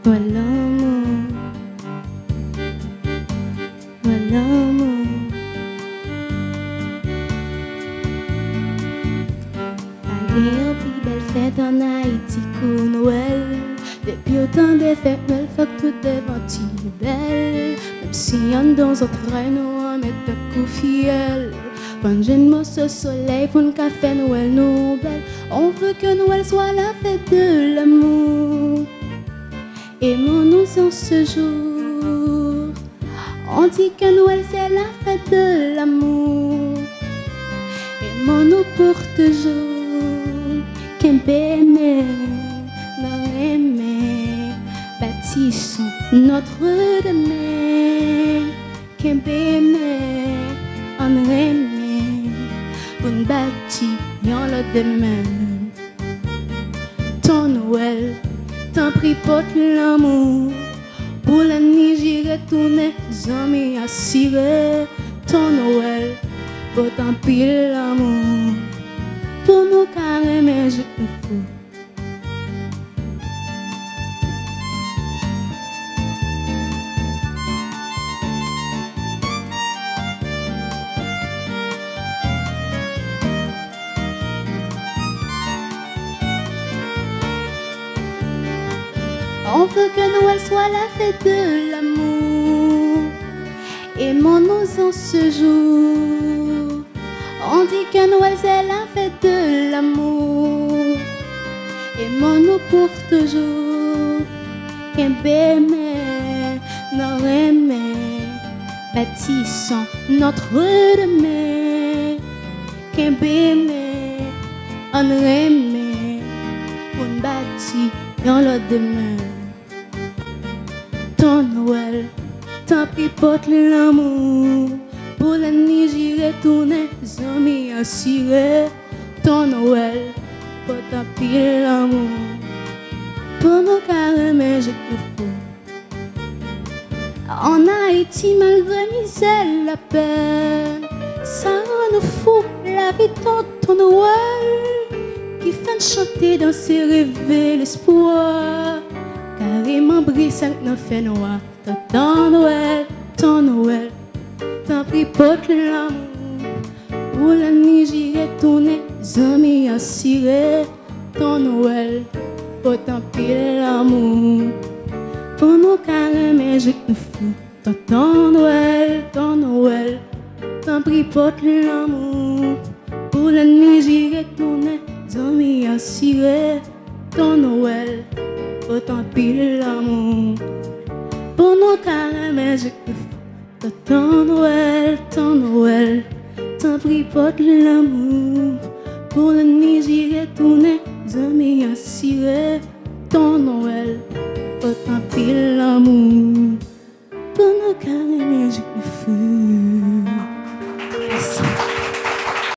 Nwèl LANMOU, Nwèl LANMOU. Ayez une belle fête en Haïti pour Noël. Depuis autant de fêtes, Noël faut que tout devant belle. Même si on dans un train, nous en met un coup fiel. Quand j'ai une mousse au soleil pour un café Noël nous belle. On veut que Noël soit la fête de l'amour. Aimons-nous en ce jour. On dit que Noël c'est la fête de l'amour. Aimons-nous pour toujours. Qu'aimer, non aimer. Bâtissons notre demain. Qu'aimer, on aimer. Pour nous bâtir le demain. Ton Noël, t'en prie pour l'amour. Pour la nuit j'irai tourner, amis assurés. Ton Noël, pour tant pis l'amour. Pour nous carrément je te fous. On veut que Noël soit la fête de l'amour. Aimons-nous en ce jour. On dit que Noël c'est la fête de l'amour. Aimons-nous pour toujours. Qu'aimer, non aimer. Bâtissons notre demain. Qu'aimer, on aimer. Pour nous bâtir dans le demain. Ton Noël, t'en prie porte l'amour. Pour la nuit j'irai tourner, amis assurés. Ton Noël, pour tant pis l'amour. Pour nos carrément je te fous. En Haïti malgré misère la peine, ça nous fout la vie dans ton Noël. Qui fait chanter, danser, rêver l'espoir. Carrément brise avec nos faits noirs. Ton Noël, t'en prie porte l'amour. Pour la nuit j'irai tourner, amis assurés. Ton Noël, pour tant pis l'amour. Pour nous carrément je te fous. Ton Noël, t'en prie porte l'amour. Pour la nuit j'irai tourner, amis assurés. Ton Noël, pour tant pis l'amour. Pour nous carrément je te fous. Ton Noël, t'en prie porte l'amour. Pour la nuit j'irai tourner, amis assurés. Ton Noël, pour tant pis l'amour. Pour nous carrément je te fous.